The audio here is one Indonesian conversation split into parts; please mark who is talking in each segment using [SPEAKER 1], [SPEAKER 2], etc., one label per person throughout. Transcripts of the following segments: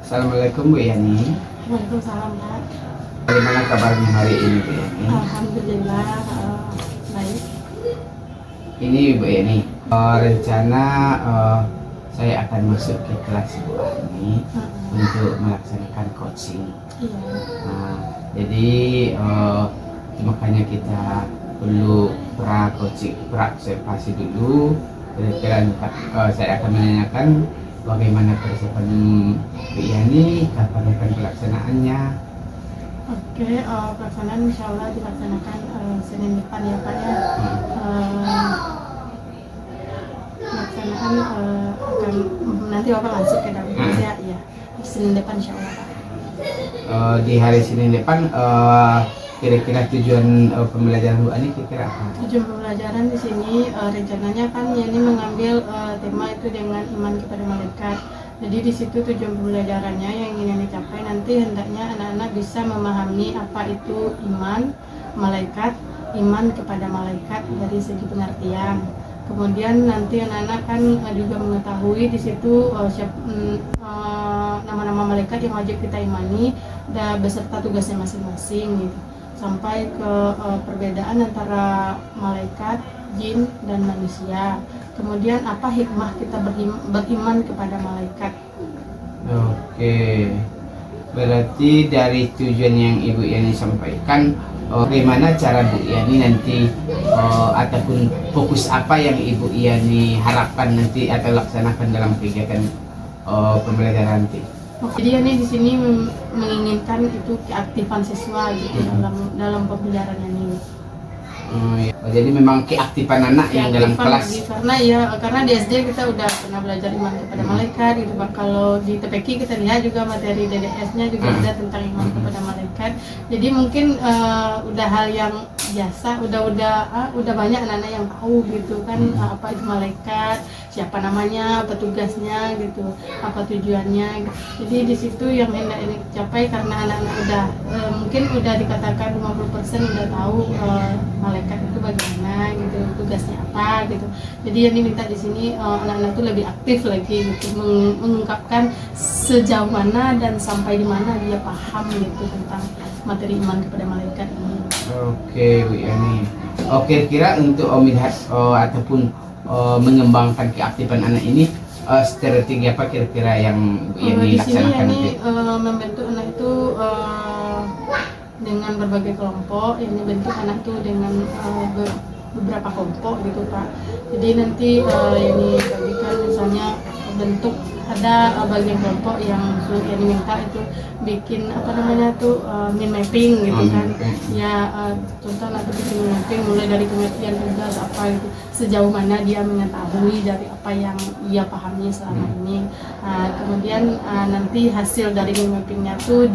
[SPEAKER 1] Assalamualaikum Bu Yani.
[SPEAKER 2] Waalaikumsalam, Pak.
[SPEAKER 1] Bagaimana kabarnya hari ini Bu Yani?
[SPEAKER 2] Alhamdulillah, baik.
[SPEAKER 1] Ini Bu Yani, rencana saya akan masuk ke kelas Bu Yani untuk melaksanakan coaching.
[SPEAKER 2] Iya.
[SPEAKER 1] Nah, jadi makanya kita perlu pra-observasi dulu. Kira-kira saya akan menanyakan bagaimana persiapan Bu Yani, kapan akan pelaksanaannya.
[SPEAKER 2] Oke, pelaksanaan insya Allah dilaksanakan Senin depan ya Pak ya. Pelaksanaan akan nanti Bapak masuk ke dalam kerja ya. Senin depan insya Allah Pak.
[SPEAKER 1] Di hari Senin depan kira-kira tujuan pembelajaran Bu Ani kira-kira apa?
[SPEAKER 2] Tujuan pembelajaran di sini rencananya kan Yani mengambil tema itu dengan iman kepada malaikat. Jadi di situ tujuan pembelajarannya yang ingin dicapai nanti hendaknya anak-anak bisa memahami apa itu iman, malaikat, iman kepada malaikat dari segi pengertian. Kemudian nanti anak-anak kan juga mengetahui di situ nama-nama malaikat yang wajib kita imani dan beserta tugasnya masing-masing gitu. Sampai ke perbedaan antara malaikat, jin, dan manusia. Kemudian apa hikmah kita beriman kepada malaikat?
[SPEAKER 1] Oke, berarti dari tujuan yang Ibu Yani sampaikan, bagaimana cara Bu Yani nanti ataupun fokus apa yang Ibu Yani harapkan nanti atau laksanakan dalam kegiatan pembelajaran nanti?
[SPEAKER 2] Jadi ini di sini menginginkan itu keaktifan siswa gitu dalam pembelajaran ini.
[SPEAKER 1] Jadi memang keaktifan anak yang dalam kelas.
[SPEAKER 2] Karena di SD kita udah pernah belajar iman kepada malaikat gitu Pak. Kalau di TPQ kita lihat juga materi DDS-nya juga ada tentang iman kepada malaikat. Jadi mungkin udah hal yang biasa, udah banyak anak-anak yang tahu gitu kan apa itu malaikat, siapa namanya, apa tugasnya gitu, apa tujuannya. Jadi di situ yang hendak ini dicapai karena anak-anak mungkin udah dikatakan 50% udah tahu malaikat itu bagaimana gitu, tugasnya apa gitu. Jadi yang diminta di sini anak-anak itu lebih aktif lagi gitu, mengungkapkan sejauh mana dan sampai di mana dia paham gitu tentang materi iman kepada malaikat ini.
[SPEAKER 1] Oke Bu Yani. Kira-kira untuk melihat ataupun mengembangkan keaktifan anak ini, strategi apa kira-kira yang Bu Yani laksanakan?
[SPEAKER 2] Di sini membentuk anak itu dengan berbagai kelompok, yang dibentuk anak itu dengan beberapa kelompok gitu Pak. Jadi nanti yang dibagikan misalnya bentuk ada bagian kelompok yang diminta itu bikin apa namanya tuh mind mapping gitu kan. Contoh nanti bikin mind mapping mulai dari pengertian tugas apa gitu, sejauh mana dia mengetahui dari apa yang ia pahami selama ini. Kemudian nanti hasil dari mind mappingnya tuh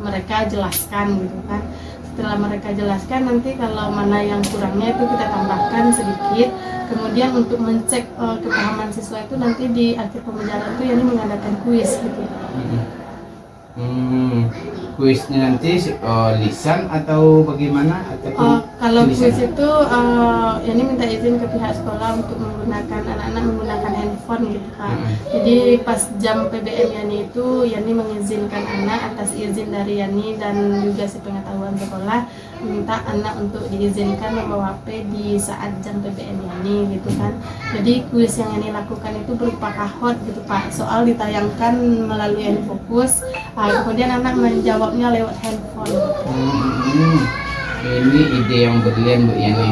[SPEAKER 2] mereka jelaskan gitu kan. Setelah mereka jelaskan, nanti kalau mana yang kurangnya itu kita tambahkan sedikit. Kemudian untuk mencek kepahaman siswa itu nanti di akhir pembelajaran itu yang mengadakan kuis gitu.
[SPEAKER 1] Kuisnya nanti lisan atau bagaimana?
[SPEAKER 2] Kalau kuis itu ini minta izin ke pihak sekolah untuk anak-anak menggunakan handphone gitu Pak. Jadi pas jam PBM Yani itu Yani mengizinkan anak atas izin dari Yani dan juga si pengetahuan sekolah minta anak untuk diizinkan membawa HP di saat jam PBM Yani gitu kan. Jadi kuis yang Yani lakukan itu berupa kahot gitu Pak. Soal ditayangkan melalui Yani Fokus, kemudian anak menjawabnya lewat handphone.
[SPEAKER 1] Ini ide yang brilian Bu Yani.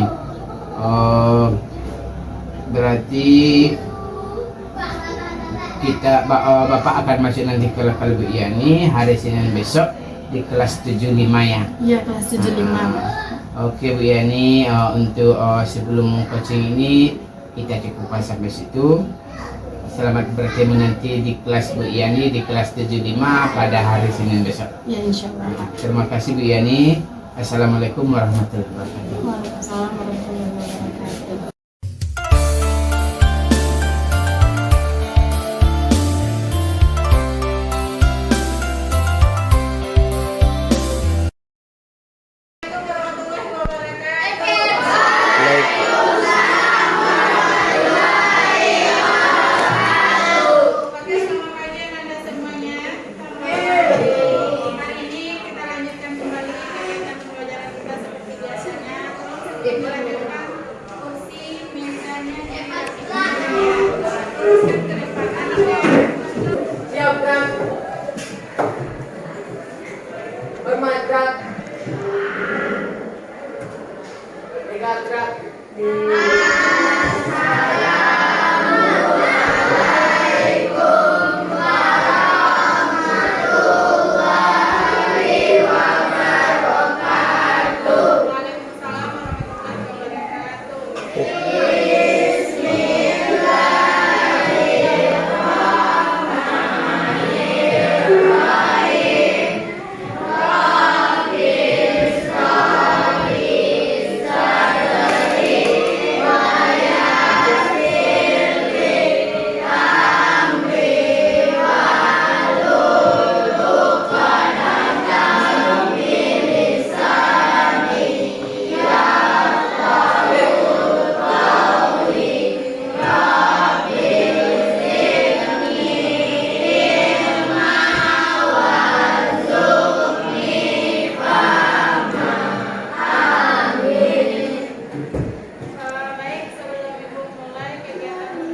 [SPEAKER 1] Berarti Bapak akan masuk nanti ke level Bu Yani hari Senin besok di kelas 75 ya?
[SPEAKER 2] Iya, kelas 75.
[SPEAKER 1] Oke Bu Yani, untuk sebelum coaching ini kita cukupkan sampai situ. Selamat bertemu nanti di kelas Bu Yani di kelas 75 pada hari Senin besok.
[SPEAKER 2] Ya, insya Allah.
[SPEAKER 1] Terima kasih Bu Yani. Assalamualaikum warahmatullahi wabarakatuh.
[SPEAKER 2] Waalaikumsalam warahmatullahi wabarakatuh.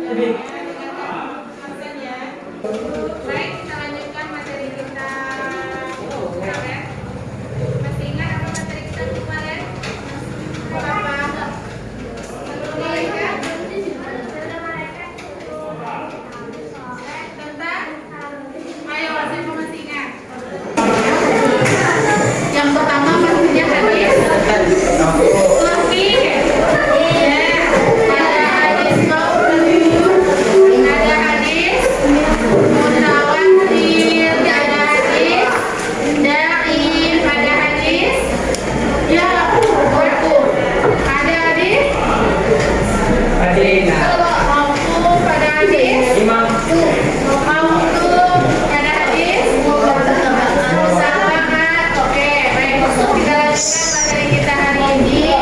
[SPEAKER 2] Baik, kita lanjutkan materi kita kemarin. Masih ingat apa materi kita kemarin? Apa? Malaikat? Tentang? Ayo, siapa masih ingat? Yang pertama maksudnya hadis. Lebih. Ada hadis qauli, ada hadis mutawatir, ada hadis dhaif, ada hadis ya mauquf, ada hadis mauquf, ada hadis mauquf, ada hadis musahahat. Oke, baik. Kita lanjutkan materi kita hari ini.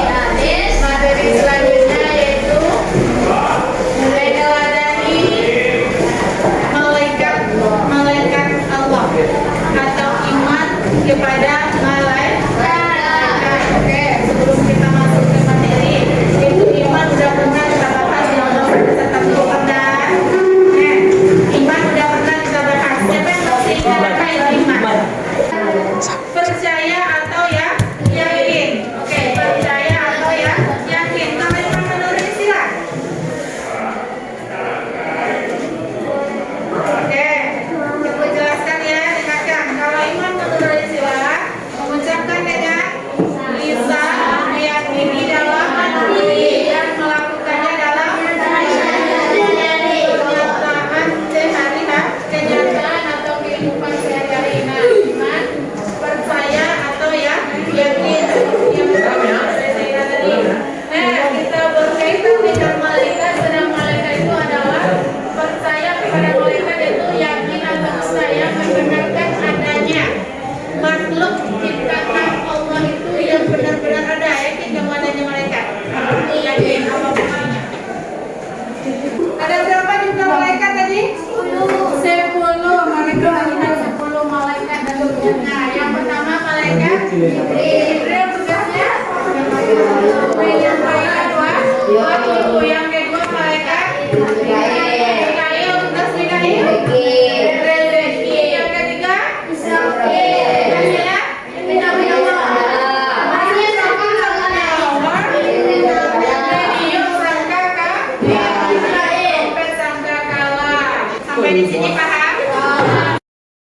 [SPEAKER 2] Materi selanjutnya yaitu meneladani malaikat Allah atau iman kepada malaikat. Oke, sebelum kita masuk ke materi, itu iman udah pernah kita bahas ya Allah tetap pernah. Iman udah pernah kita bahas. Siapa yang masih ingat terkait iman? Percaya atau ya yakin? Oke, percaya atau ya yakin? Kalau iman menurut istilah. Oke, coba jelaskan ya, dengarkan. Kalau iman menurut istilah, mengucapkan dengan lisan, meyakini dalam hati, dan melakukannya dalam kenyataan atau kehidupan sehari-hari. Nah, iman, percaya atau ya yakin. Yang saya tadi. Nah, kita berkaitan dengan malaikat. Sedang malaikat itu adalah percaya kepada malaikat itu yakin atau percaya membenarkan adanya makhluk ciptaan Allah itu yang benar-benar ada. Yakin dengan adanya malaikat. Yakin apa maknanya? Ada berapa jumlah malaikat tadi? 10. Mereka hanya 10 malaikat dan tugasnya. Yang pertama malaikat Jibril, tugasnya menyampaikan wahyu. Yang kedua malaikat Mikail, tugas Mikail rezeki. Yang ketiga tugasnya sampai di sini paham?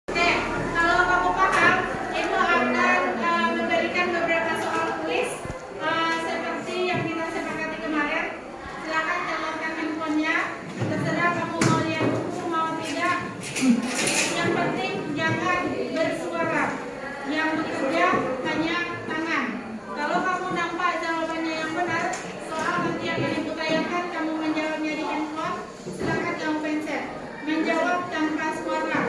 [SPEAKER 2] Oke, kalau kamu paham, Ibu akan memberikan beberapa soal kuis seperti yang kita sepakati kemarin. Silakan downloadkan handphonenya. Terserah kamu mau lihat buku mau tidak. Yang penting jangan bersuara. Yang bekerja hanya tangan. Kalau kamu nampak jawabannya yang benar, soal nanti akan Ibu tayangkan. Kamu menjawabnya di handphone. Silakan kamu pencet. Menjawab tanpa suara.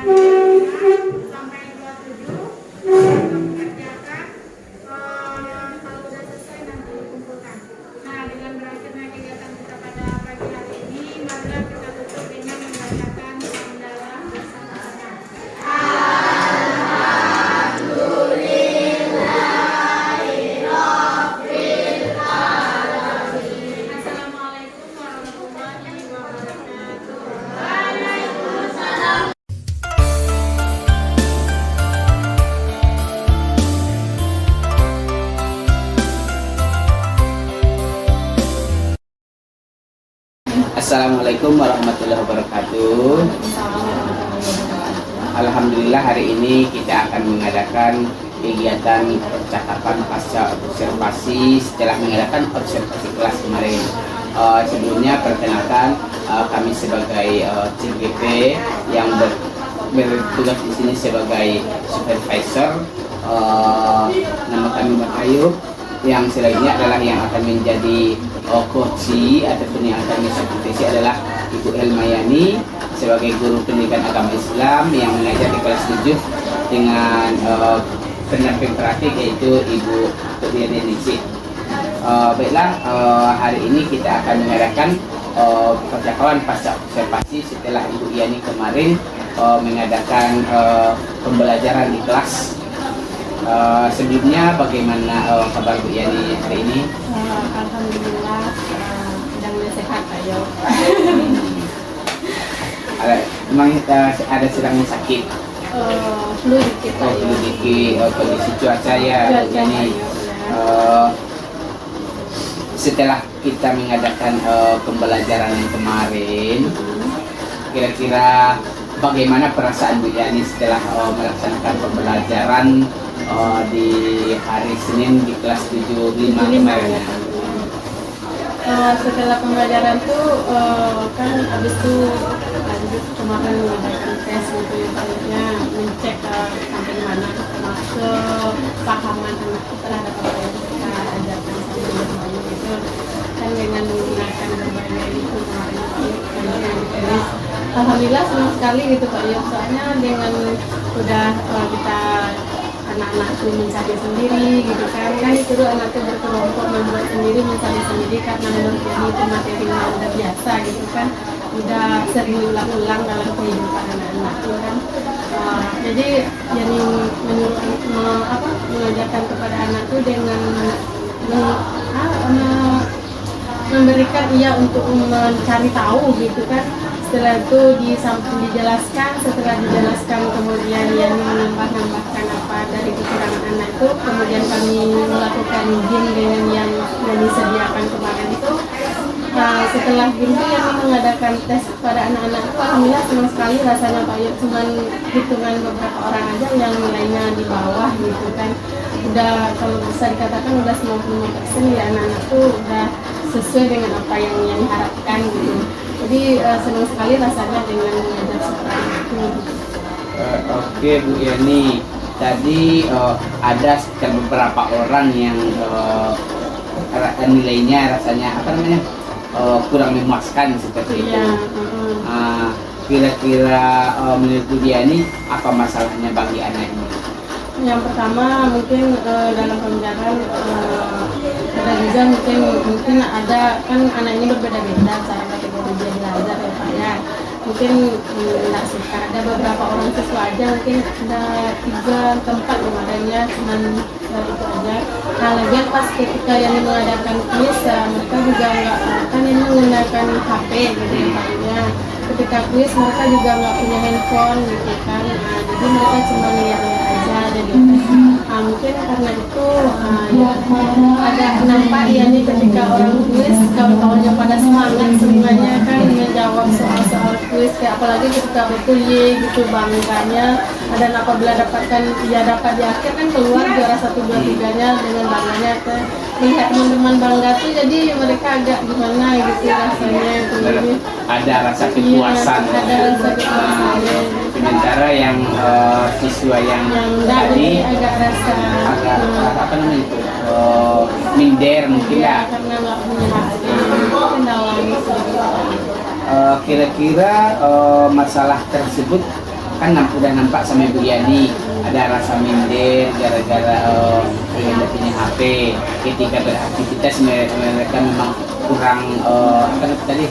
[SPEAKER 3] sampai 27 kami kerjakan. Kalau sudah selesai nanti dikumpulkan. Nah, dengan berakhirnya kegiatan kita pada pagi hari ini, marilah kita tutup dengan membacakan hamdalah bersama-sama. Assalamualaikum warahmatullahi wabarakatuh.
[SPEAKER 1] Assalamualaikum warahmatullahi wabarakatuh. Alhamdulillah hari ini kita akan mengadakan kegiatan percakapan pasca observasi setelah mengadakan observasi kelas kemarin. Sebelumnya perkenalkan, kami sebagai CGP yang bertugas di sini sebagai supervisor. Nama kami Mak Ayub. Yang selanjutnya adalah yang akan menjadi coachi ataupun yang akan mensupervisi adalah Ibu Elmayani sebagai guru pendidikan agama Islam yang mengajar di kelas 7 dengan pendamping praktik yaitu Ibu Tudiani Nisik. Baiklah, hari ini kita akan mengadakan percakapan pasca observasi setelah Ibu Yani kemarin mengadakan pembelajaran di kelas. Sebelumnya bagaimana kabar Bu Yani hari ini?
[SPEAKER 2] Alhamdulillah sedang sehat ayo.
[SPEAKER 1] Memang ada sedang sakit.
[SPEAKER 2] Flu dikit ayo.
[SPEAKER 1] Flu dikit, kondisi cuaca ya Bu Yani. Setelah kita mengadakan pembelajaran yang kemarin, kira-kira bagaimana perasaan Bu Yani setelah melaksanakan pembelajaran di hari Senin di kelas 75 kemarin?
[SPEAKER 2] Setelah pembelajaran tuh kan habis itu lanjut kemarin mengadakan tes gitu ya, akhirnya mencek sampai mana ke pahaman anak kita terhadap apa yang kita ajarkan sampai bermain gitu kan dengan menggunakan berbagai itu kemarin yang ditulis. Alhamdulillah senang sekali gitu Pak Yop, soalnya dengan udah kita anak-anak itu mencari sendiri gitu kan itu tuh anak itu berkelompok membuat sendiri mencari sendiri karena menurut dia itu materinya udah biasa gitu kan, udah sering ulang-ulang dalam kehidupan anak-anak itu kan. Jadi yang mengajarkan kepada anak itu dengan memberikan ia untuk mencari tahu gitu kan. Setelah itu dijelaskan, setelah dijelaskan kemudian yang menambahkan apa dari kekurangan anak itu, kemudian kami melakukan game dengan yang disediakan kemarin itu. Setelah itu yang mengadakan tes kepada anak-anak itu, alhamdulillah senang sekali rasanya Pak Yud, cuman hitungan beberapa orang aja yang nilainya di bawah gitu kan. Udah kalau bisa dikatakan udah 95% ya anak-anak itu udah sesuai dengan apa yang diharapkan gitu. Jadi senang sekali rasanya dengan mengajar seperti itu.
[SPEAKER 1] Oke Bu Yani, tadi ada beberapa orang yang nilainya rasanya kurang memuaskan seperti itu. Kira-kira menurut Bu Yani apa masalahnya bagi anak ini?
[SPEAKER 2] Yang pertama mungkin dalam pembelajaran ada juga mungkin ada kan anak ini berbeda-beda cara kategori dia belajar ya Pak ya. Mungkin tidak suka, ada beberapa orang siswa aja mungkin ada 3 tempat kemarinnya cuman itu aja. Nah lagian pas ketika yang mengadakan kuis mereka juga nggak kan ini menggunakan HP gitu ya Pak ya. Ketika kuis mereka juga nggak punya handphone gitu kan, jadi mereka cuma lihat-lihat aja jadi mungkin karena itu ya ada nampak ya nih ketika orang kuis kawan-kawannya pada semangat semuanya kan menjawab soal-soal kuis, apalagi ketika betul gitu bangganya, dan apabila dapatkan ya dapat di akhir kan keluar juara 1, 2, 3-nya dengan bangganya kan. Melihat teman-teman bangga tuh jadi mereka agak gimana gitu rasanya itu.
[SPEAKER 1] Ada rasa kepuasan.
[SPEAKER 2] Iya, ada rasa kepuasan.
[SPEAKER 1] Sementara yang siswa yang tadi
[SPEAKER 2] agak rasa
[SPEAKER 1] apa namanya itu minder mungkin ya.
[SPEAKER 2] Karena nggak punya hati kendala gitu.
[SPEAKER 1] Kira-kira masalah tersebut kan udah nampak sama Ibu Yani ada rasa minder gara-gara tidak punya HP. Ketika beraktivitas mereka memang kurang apa tadi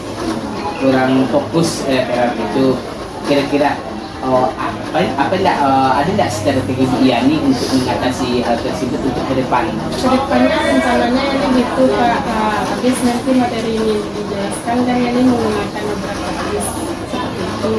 [SPEAKER 1] kurang fokus terhadap itu. Kira-kira apa enggak ada enggak strategi Bu Yani untuk mengatasi hal tersebut untuk ke depan?
[SPEAKER 2] Kedepannya rencananya ini gitu Pak, habis nanti materi ini dijelaskan kan ini menggunakan beberapa tulis seperti itu.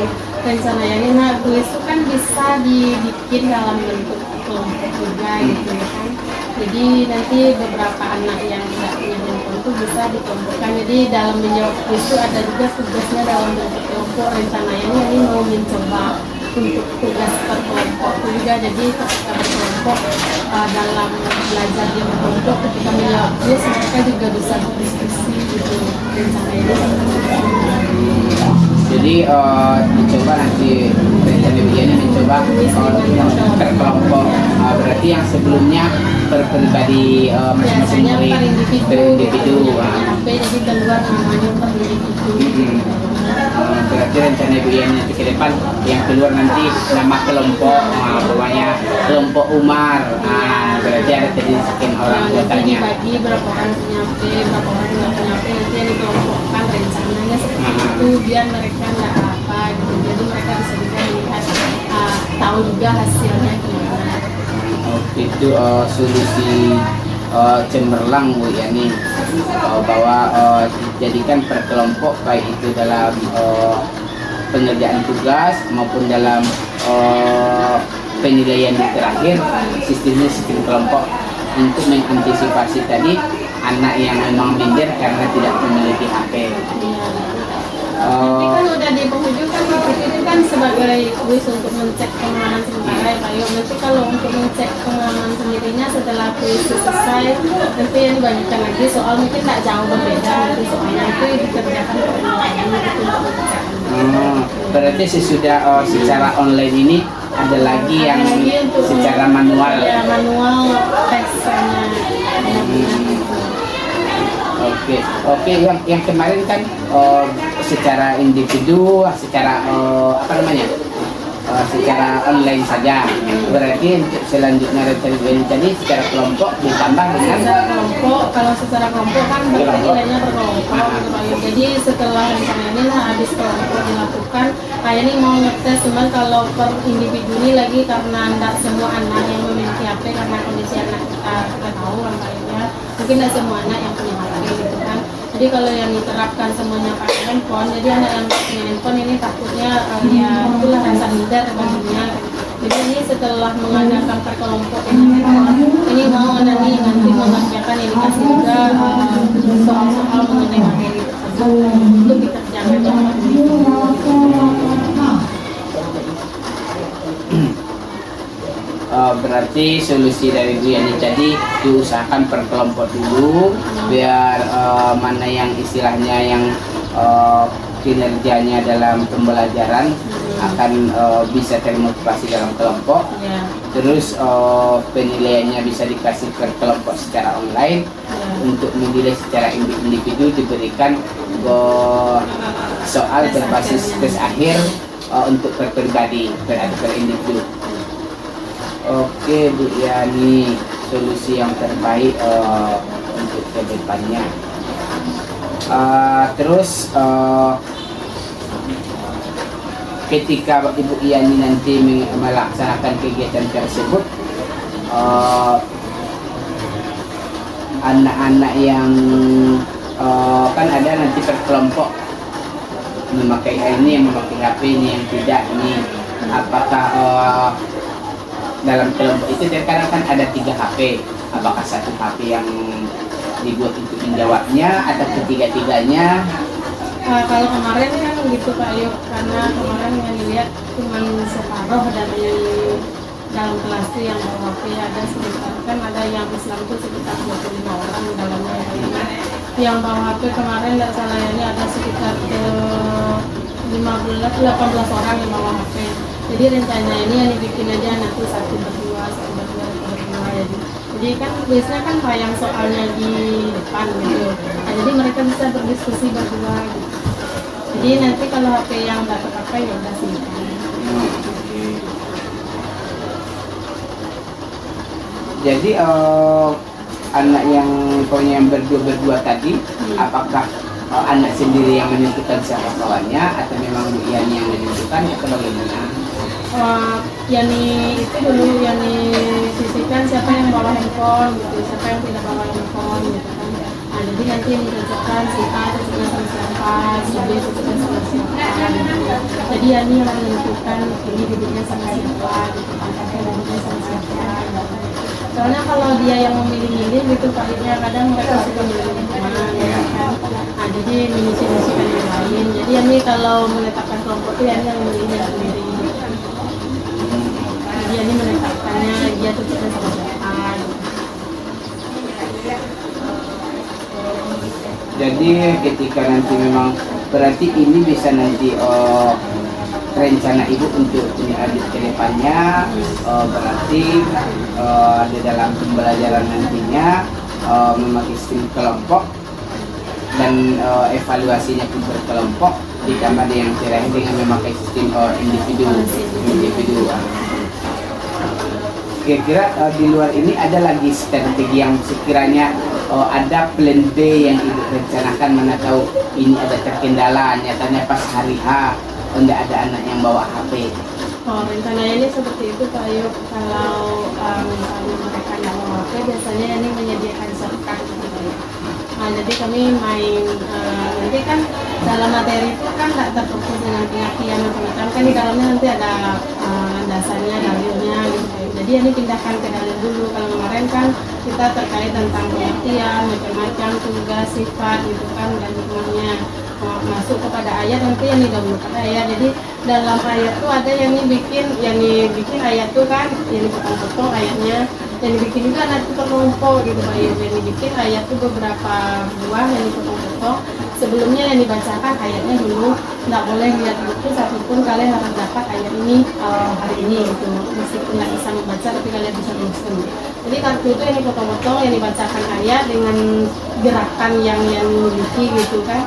[SPEAKER 2] Rencananya ini nah tulis itu kan bisa dibikin dalam bentuk kelompok juga gitu ya kan. Jadi nanti beberapa anak yang tidak punya handphone itu bisa dikelompokkan. Jadi dalam menjawab kuis itu ada juga tugasnya dalam bentuk kelompok. Rencananya ini mau mencoba untuk tugas per kelompok itu juga. Jadi ketika berkelompok dalam belajar di kelompok ketika menjawab kuis mereka juga bisa berdiskusi gitu. Rencananya
[SPEAKER 1] Jadi dicoba nanti rencana ini mencoba per kelompok. Berarti yang sebelumnya per pribadi masing-masing
[SPEAKER 2] biasanya
[SPEAKER 1] murid, per individu.
[SPEAKER 2] HP jadi keluar namanya per individu.
[SPEAKER 1] Berarti rencana Ibu Yani nanti ke depan yang keluar nanti nama kelompok, pokoknya kelompok Umar. Berarti ada tadi sekian orang
[SPEAKER 2] Nanti
[SPEAKER 1] anggotanya.
[SPEAKER 2] dibagi berapa orang punya HP, berapa orang nggak punya HP, nanti yang dikelompokkan rencananya seperti itu biar mereka nggak apa gitu. Jadi mereka bisa juga melihat tahu juga hasilnya gimana.
[SPEAKER 1] Itu solusi cemerlang Bu Yani, bahwa dijadikan per kelompok baik itu dalam pengerjaan tugas maupun dalam penilaian di terakhir, sistemnya sistem kelompok untuk mengantisipasi tadi anak yang memang minder karena tidak memiliki HP.
[SPEAKER 2] Nanti kan udah di penghujung kan itu kan sebagai kuis untuk mencek pengalaman sementara ya Pak Yo. Nanti kalau untuk mencek pengalaman sendirinya setelah kuis selesai nanti yang dibanyakan lagi soal mungkin nggak jauh berbeda nanti soalnya itu dikerjakan penilaian gitu untuk mencek.
[SPEAKER 1] Berarti sesudah secara online ini ada lagi yang
[SPEAKER 2] untuk
[SPEAKER 1] secara manual.
[SPEAKER 2] Ya manual teksnya.
[SPEAKER 1] Oke, yang kemarin kan secara individu, secara apa namanya, secara online saja. Berarti untuk selanjutnya rencana ini tadi secara kelompok ditambah dengan
[SPEAKER 2] Secara kelompok, kalau secara kelompok kan berarti nilainya berkelompok gitu Pak Yo. Jadi setelah rencana ini lah habis kelompok dilakukan, ini mau ngetes cuman kalau per individu ini lagi karena tidak semua anak yang memiliki HP karena kondisi anak kita tahu kan Pak Yo ya. Mungkin tidak semua anak yang punya HP gitu kan. Jadi kalau yang diterapkan semuanya pakai handphone, jadi anak yang punya handphone ini takutnya ya itulah rasa minder baginya. Jadi ini setelah mengadakan per kelompok ini mau nanti mengerjakan ini kasih juga soal-soal mengenai materi tersebut untuk dikerjakan.
[SPEAKER 1] berarti solusi dari Bu Yani tadi diusahakan per kelompok dulu biar mana yang istilahnya yang kinerjanya dalam pembelajaran akan bisa termotivasi dalam kelompok. Terus penilaiannya bisa dikasih per kelompok secara online. Untuk menilai secara individu diberikan soal berbasis tes akhir untuk per pribadi per individu. Oke Bu Yani, solusi yang terbaik untuk kedepannya. Terus ketika Ibu Yani nanti melaksanakan kegiatan tersebut, anak-anak yang kan ada nanti per kelompok memakai ini, yang memakai HP ini, yang tidak ini, apakah dalam kelompok itu terkadang kan ada 3 HP, apakah satu HP yang dibuat untuk menjawabnya atau ketiga-tiganya?
[SPEAKER 2] Kalau kemarin kan gitu Pak Yo, karena kemarin yang dilihat cuma separuh dari dalam kelas itu yang bawa HP ada sekitar, kan ada yang Islam itu sekitar 25 orang di dalamnya yang bawa HP kemarin tidak salah ini ada sekitar 18 orang yang bawa HP. Jadi rencana ini yang dibikin aja nanti satu berdua ya. Jadi kan biasanya kan bayang soalnya di depan gitu. Nah, jadi mereka bisa berdiskusi berdua gitu. Jadi nanti kalau HP yang nggak terpakai ya udah sih.
[SPEAKER 1] Jadi anak yang pokoknya yang berdua tadi, apakah anak sendiri yang menentukan siapa kawannya atau memang Bu Yani yang menentukan atau bagaimana?
[SPEAKER 2] Yani itu dulu Yani sisihkan siapa yang bawa handphone gitu, siapa yang tidak bawa handphone gitu kan. Nah, jadi nanti yang ditentukan si A cocoknya sama siapa, si B cocoknya sama siapa gitu. Jadi Yani yang menentukan ini duduknya sama siapa gitu kan, kakek duduknya sama siapa gitu. Soalnya kalau dia yang memilih-milih gitu pakainya kadang mereka suka milih teman ya kan. Nah, jadi mengisi-misikan yang lain. Jadi Yani kalau menetapkan kelompok itu Yani yang memilihnya sendiri. Dia ini menetapkannya dia cocoknya sama siapa.
[SPEAKER 1] Jadi ketika nanti memang berarti ini bisa nanti rencana ibu untuk punya adik ke depannya, berarti di dalam pembelajaran nantinya memakai sistem kelompok dan evaluasinya pun berkelompok, ditambah yang terakhir dengan memakai sistem individu. Kira-kira di luar ini ada lagi strategi yang sekiranya ada plan B yang ibu rencanakan, mana tahu ini ada terkendala, nyatanya pas hari H tidak ada anak yang bawa HP.
[SPEAKER 2] Rencananya ini seperti itu Pak Ayub. Kalau misalnya mereka nggak bawa HP, biasanya ini menyediakan shortcut gitu ya. Nah, jadi kami main nanti kan dalam materi itu kan nggak terfokus dengan pengertian macam-macam, kan di dalamnya nanti ada landasannya, dalilnya gitu. Jadi ini pindahkan ke dalil dulu. Kalau kemarin kan kita terkait tentang pengertian macam-macam, tugas, sifat gitu kan, dan hikmahnya. Masuk kepada ayat nanti yang didahulukan ayat. Jadi dalam ayat tuh ada yang bikin ayat tuh kan yang potong-potong ayatnya, yang dibikin juga nanti kelompok gitu Pak. Yang dibikin ayat tuh beberapa buah yang dipotong-potong. Sebelumnya yang dibacakan ayatnya dulu, nggak boleh lihat buku satupun, kalian harus dapat ayat ini hari ini gitu. Meskipun nggak bisa membaca tapi kalian bisa menyusun. Jadi kartu itu yang dipotong-potong, yang dibacakan ayat dengan gerakan yang memiliki gitu kan.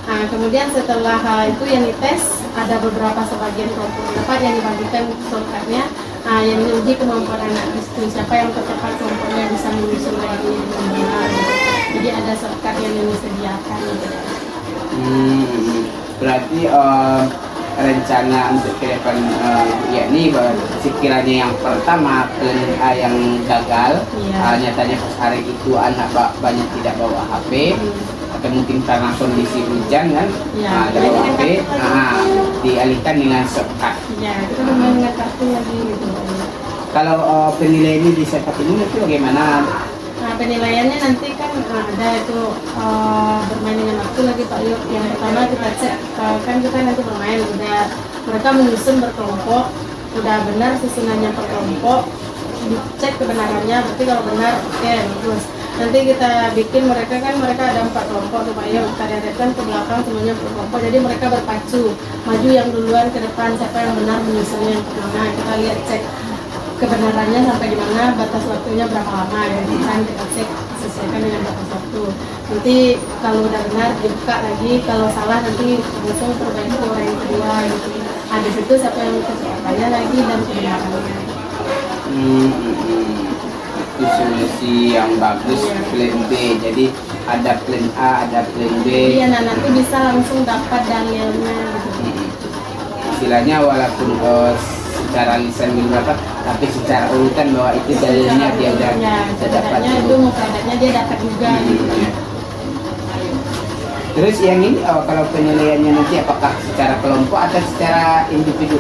[SPEAKER 2] Nah, kemudian setelah itu yang dites, ada beberapa sebagian kelompok dapat yang dibagikan shortcutnya. Nah, yang diuji kemampuan anak itu, siapa yang tercepat kelompoknya bisa menyusun ayat ini dengan benar gitu. Jadi ada shortcut yang disediakan gitu.
[SPEAKER 1] Berarti rencana untuk ke depan yakni sekiranya yang pertama plan A yang gagal, nyatanya pas hari itu anak banyak tidak bawa HP, atau mungkin karena kondisi hujan kan, dari HP, dialihkan dengan shortcut.
[SPEAKER 2] Ya, kita dengan kartu lagi gitu.
[SPEAKER 1] Kalau penilaian ini di sepak ini nanti bagaimana?
[SPEAKER 2] Nah, penilaiannya nanti kan ada itu bermain dengan waktu lagi Pak Yuk. Yang pertama kita cek, kan kita nanti bermain, udah mereka menyusun berkelompok, udah benar susunannya per kelompok, dicek kebenarannya, berarti kalau benar oke, bagus. Nanti kita bikin mereka ada 4 kelompok tuh Pak Yuk, kita lihatkan ke belakang semuanya per kelompok, jadi mereka berpacu, maju yang duluan ke depan, siapa yang benar menyusunnya yang kemana, kita lihat cek kebenarannya sampai di mana, batas waktunya berapa lama ya kan, kita cek sesuaikan dengan batas waktu. Nanti kalau udah benar dibuka lagi, kalau salah nanti langsung perbaiki orang yang kedua gitu. Nah, di situ siapa yang kecepatannya lagi dan kebenarannya.
[SPEAKER 1] Itu solusi yang bagus, plan B. Jadi ada plan A, ada plan B.
[SPEAKER 2] Jadi anak-anak itu bisa langsung dapat dalilnya gitu.
[SPEAKER 1] Istilahnya walaupun secara lisan belum dapat, tapi secara urutan bahwa itu dalilnya dia udah dapat.
[SPEAKER 2] Itu mufradatnya dia dapat juga. Gitu.
[SPEAKER 1] Terus yang ini kalau penilaiannya nanti apakah secara kelompok atau secara individu?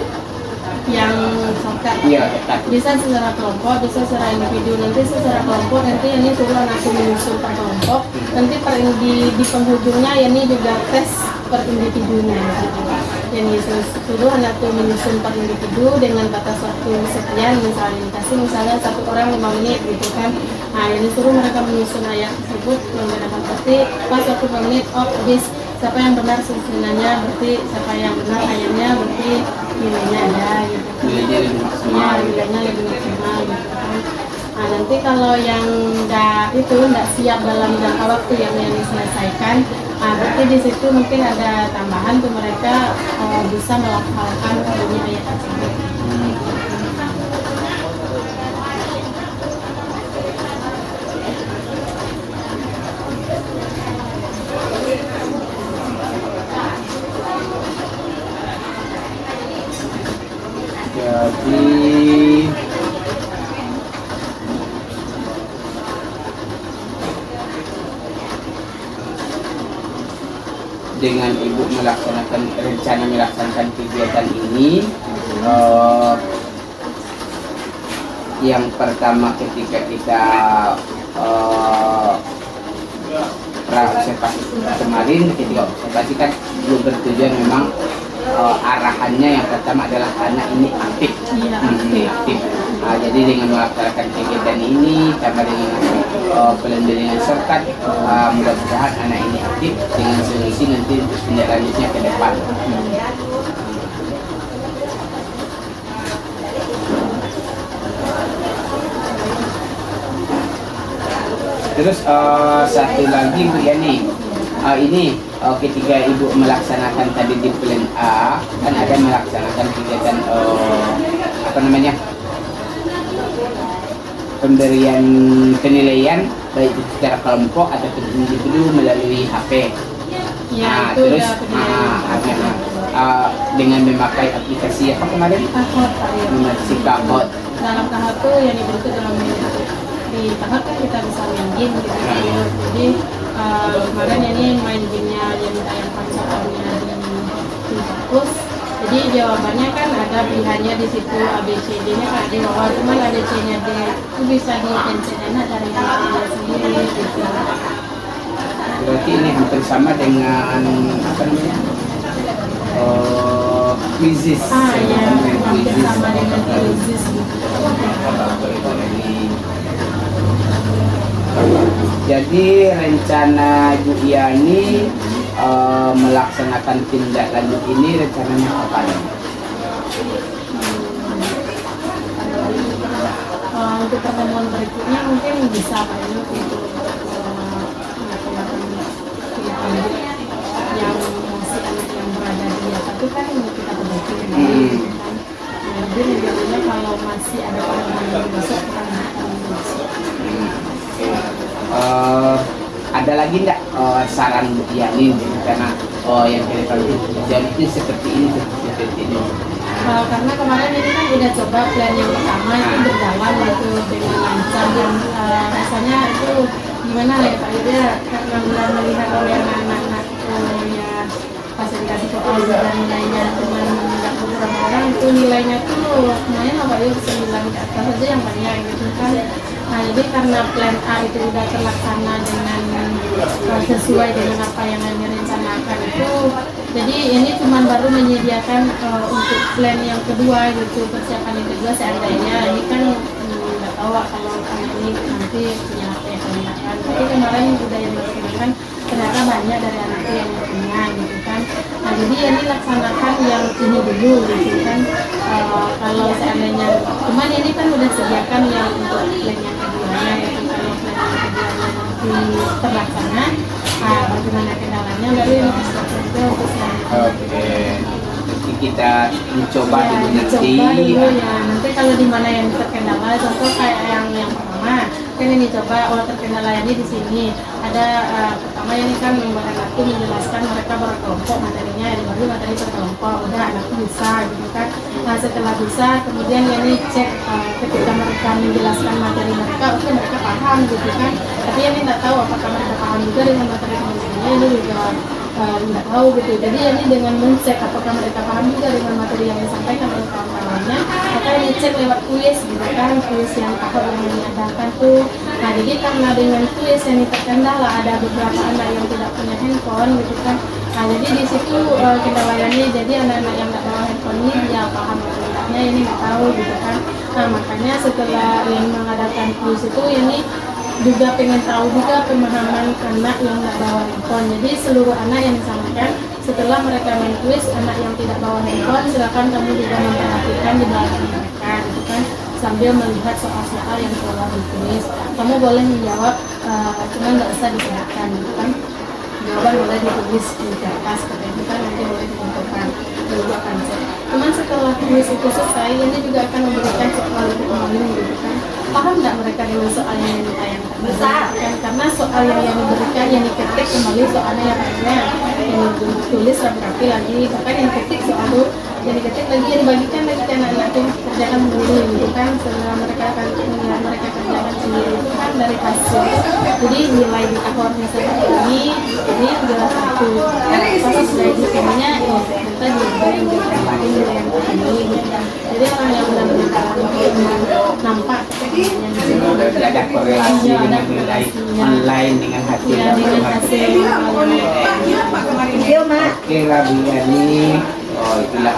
[SPEAKER 2] Yang shortcut.
[SPEAKER 1] Iya,
[SPEAKER 2] Bisa secara kelompok, bisa secara individu. Nanti secara kelompok nanti ini suruh anakku menyusun per kelompok. Nanti di penghujungnya ini juga tes per individunya. Gitu. Yang suruh anakku menyusun per individu dengan batas waktu sekian, misalnya satu orang 5 menit gitu kan. Nah, yang disuruh mereka menyusun ayat tersebut yang dapat pasti pas waktu 5 menit habis. Siapa yang benar susunannya, berarti siapa yang benar ayatnya, berarti nilainya ada gitu.
[SPEAKER 1] Nilainya lebih maksimal.
[SPEAKER 2] Nilainya lebih maksimal gitu kan. Nah, nanti kalau yang nggak siap dalam jangka waktu yang diselesaikan, berarti di situ mungkin ada tambahan tuh mereka bisa melafalkan bunyi ayat tersebut.
[SPEAKER 1] dengan ibu melaksanakan kegiatan ini, yang pertama ketika kita observasi kemarin, ketika observasi kan belum bertujuan memang arahannya yang pertama adalah anak ini aktif. Aktif. Jadi dengan melaksanakan kegiatan ini tambah dengan pembelian shortcut, mudah-mudahan anak ini aktif dengan solusi nanti tindak lanjutnya ke depan. Terus satu lagi Bu Yani, ini ketika Ibu melaksanakan tadi di plan A, kan ada melaksanakan kegiatan apa namanya, pemberian penilaian baik itu secara kelompok atau individu melalui HP.
[SPEAKER 2] Ya, itu
[SPEAKER 1] Terus
[SPEAKER 2] udah
[SPEAKER 1] dengan memakai aplikasi apa kemarin?
[SPEAKER 2] tahap
[SPEAKER 1] Aplikasi Kakot.
[SPEAKER 2] dalam tahap itu yang dibentuk dalam di tahap kan kita bisa main game gitu. Jadi kemarin ini main gamenya yang ditayangkan soalnya di kampus. Jadi jawabannya kan ada pilihannya di situ A B C D nya kan ada bahwa cuma ada C nya D itu bisa di cancel dari dirinya sendiri gitu.
[SPEAKER 1] Berarti ini hampir sama dengan apa namanya? Quizzes.
[SPEAKER 2] Ya, hampir sama dengan quizzes gitu.
[SPEAKER 1] Jadi rencana Bu Yani melaksanakan tindak lanjut ini rencananya kapan?
[SPEAKER 2] Untuk pertemuan berikutnya mungkin bisa Pak Yu untuk melakukan tindak lanjut yang masih anak yang berada di atas itu kan kita perbaiki kembali kan. Jadi rencananya kalau masih ada pertemuan yang besok kita akan besok.
[SPEAKER 1] Ada lagi nggak saran Bu Yani karena yang kita jadi itu seperti ini, seperti ini?
[SPEAKER 2] Karena kemarin ini kan udah coba plan yang pertama itu berjalan gitu dengan lancar dan rasanya itu gimana ya Pak Yu ya, karena melihat oleh anak-anak ya fasilitasi soal dan nilainya dengan beberapa orang itu nilainya tuh semuanya Pak Yu 9 ke atas saja yang banyak gitu kan. Nah jadi karena plan A itu udah terlaksana dengan sesuai dengan apa yang kami rencanakan itu, jadi ini cuma baru menyediakan untuk plan yang kedua gitu, persiapan yang kedua seandainya ini kan nggak tahu kalau anak ini nanti punya HP yang digunakan. Tapi kemarin udah yang digunakan ternyata banyak dari anak yang punya gitu kan. Nah jadi ini laksanakan yang ini dulu gitu kan. Kalau seandainya cuman ini kan udah sediakan yang untuk plan yang keduanya gitu. Kalau plan yang keduanya nanti terlaksana, bagaimana kendalanya baru ini bisa kerja untuk
[SPEAKER 1] Oke, nanti kita mencoba
[SPEAKER 2] ya,
[SPEAKER 1] dulu nanti.
[SPEAKER 2] dicoba dulu ya. Nanti kalau di mana yang terkendala, contoh kayak yang pertama kan ini coba terkendala ini di sini ada pertama ini kan membuat anakku menjelaskan mereka berkelompok materinya, yang baru materi berkelompok udah anakku bisa gitu kan. Nah setelah bisa kemudian ini cek ketika mereka menjelaskan materi mereka, oke mereka paham gitu kan. Tapi ini nggak tahu apakah mereka paham juga dengan materi teman-temannya, ini juga nggak tahu gitu. Jadi ini dengan mencek apakah mereka paham juga dengan materi yang disampaikan oleh kawan-kawannya, maka ini cek lewat kuis gitu kan, kuis yang tahap yang diadakan tuh. Nah jadi karena dengan kuis yang terkendala ada beberapa anak yang tidak punya handphone gitu kan. Nah jadi di situ kendalanya, jadi anak-anak yang nggak bawa handphone ini dia paham atau tidaknya ini nggak tahu gitu kan. Nah makanya setelah yang mengadakan kuis itu ini juga pengen tahu juga pemahaman anak yang nggak bawa handphone. Jadi seluruh anak yang disampaikan setelah mereka main kuis, anak yang tidak bawa handphone silakan kamu juga memperhatikan di belakang mereka gitu kan, sambil melihat soal-soal yang telah ditulis. Kamu boleh menjawab, cuma nggak usah disebutkan gitu kan. Jawaban boleh ditulis di kertas seperti itu kan, nanti boleh ditentukan dulu akan cek. Cuman setelah kuis itu selesai, ini juga akan memberikan soal itu kembali gitu kan. Paham nggak mereka dengan soal yang ditayangkan? Besar kan, karena soal yang diberikan, yang diketik kembali soalnya yang lainnya, yang ditulis rapi-rapi lagi, bahkan yang ketik soal itu jadi ketik lagi ya dibagikan lagi ke anak-anak itu kerjakan sendiri gitu kan, setelah mereka kerjakan sendiri itu kan dari hasil, jadi nilai di akornya seperti ini, jadi jelas satu pas sudah editingnya kita diberi lagi nilai yang ini gitu. Jadi orang yang benar-benar nampak yang di sini
[SPEAKER 1] Ada korelasi
[SPEAKER 2] Iya, ada
[SPEAKER 1] dengan nilai
[SPEAKER 2] korelasinya.
[SPEAKER 1] online dengan hasil
[SPEAKER 2] ya dengan hasil
[SPEAKER 1] Oke lah Bu Yani, itulah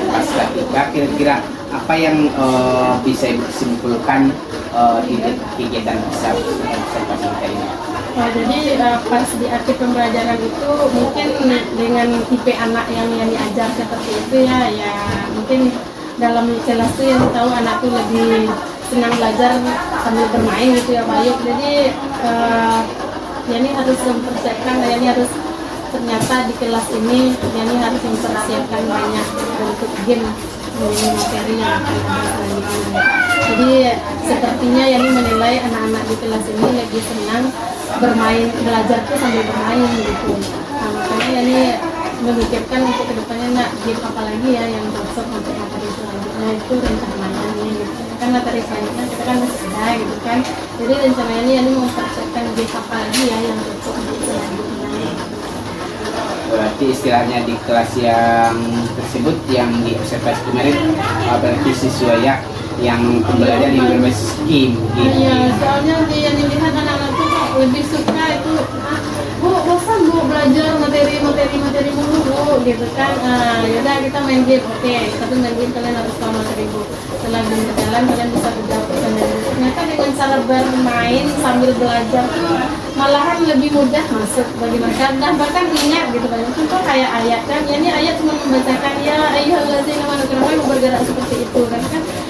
[SPEAKER 1] pasca kita kira-kira apa yang bisa Ibu simpulkan di kegiatan observasi kita ini?
[SPEAKER 2] Jadi pas di akhir pembelajaran itu mungkin dengan tipe anak yang diajar seperti itu ya mungkin dalam kelas tuh yang tahu anak tuh lebih senang belajar sambil bermain gitu ya Pak Yuk. Jadi Yani harus mempersiapkan, Yani harus ternyata di kelas ini Yani harus mempersiapkan banyak untuk game materi yang akan ada selanjutnya. Jadi sepertinya Yani menilai anak-anak di kelas ini lebih senang bermain, belajar tuh sambil bermain gitu. Nah, makanya Yani memikirkan untuk kedepannya game apa lagi ya yang cocok untuk materi selanjutnya, itu rencananya gitu. Kan materi selanjutnya kita kan masih ada gitu kan, jadi rencananya Yani mempersiapkan game apa lagi ya yang cocok untuk selanjutnya.
[SPEAKER 1] Berarti istilahnya di kelas yang tersebut yang di observasi kemarin berarti siswa ya yang pembelajaran yang berbasis game gitu.
[SPEAKER 2] Iya, soalnya yang dilihat anak-anak tuh lebih suka itu, Bu, bosan Bu belajar materi mulu Bu, gitu kan. Yaudah kita main game, oke. Tapi main game kalian harus tahu materi Bu. Setelah game berjalan kalian bisa menjawab pertanyaan. Ternyata dengan cara bermain sambil belajar tuh malahan lebih mudah masuk bagi mereka dan bahkan ingat gitu banyak contoh kayak ayat kan, ya ini ayat cuma membacakan ya ayyuhallazina amanu bergerak seperti itu kan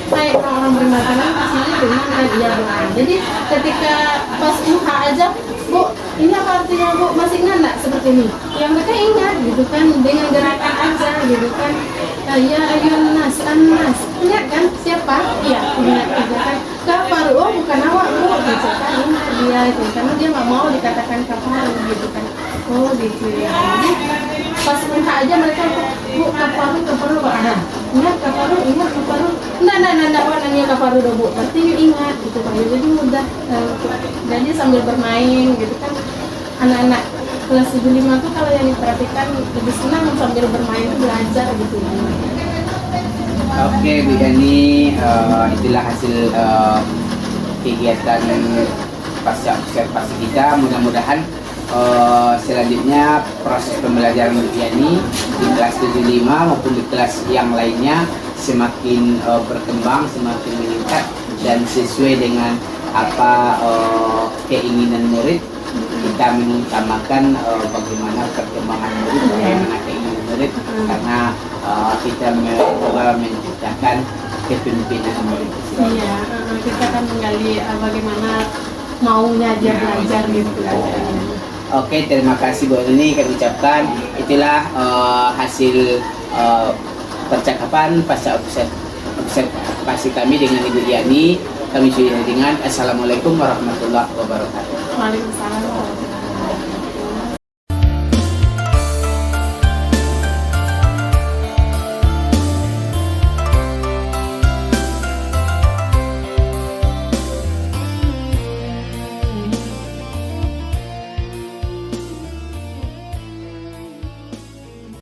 [SPEAKER 2] kayak orang-orang beriman kan pastinya beriman kan iya doang. Jadi ketika pas muha aja Bu, ini apa artinya Bu? Masih ingat nggak seperti ini? Yang mereka ingat gitu kan dengan gerakan aja gitu kan. Ya ayuhan nas, an-nas. Ingat kan siapa? Iya, ingat juga kan. Kafaru, oh bukan awak Bu, gitu kan. Ingat dia itu karena dia nggak mau dikatakan kafaru gitu kan. Oh gitu ya. Jadi pas muha aja mereka Bu, kafaru ada. Ingat kafaru. Nggak warnanya kafaru do Bu. Berarti ingat gitu kan. Jadi mudah. Jadi sambil bermain gitu kan, anak-anak kelas 75 tuh kalau yang diperhatikan lebih senang sambil bermain tuh belajar gitu.
[SPEAKER 1] Oke Bu Yani, itulah hasil kegiatan pasca observasi kita. Mudah-mudahan selanjutnya proses pembelajaran Bu Yani di kelas 75 maupun di kelas yang lainnya semakin berkembang, semakin meningkat dan sesuai dengan apa keinginan murid. Kita mengutamakan bagaimana perkembangan murid, bagaimana keinginan murid, karena kita mencoba menciptakan kepemimpinan murid.
[SPEAKER 2] Iya, kita akan menggali bagaimana maunya dia belajar gitu.
[SPEAKER 1] Oke, terima kasih Bu Yani kami ucapkan. Itulah hasil percakapan pasca observasi kami dengan Ibu Yani. Kami sudah dengan Assalamualaikum warahmatullahi wabarakatuh.
[SPEAKER 2] Waalaikumsalam.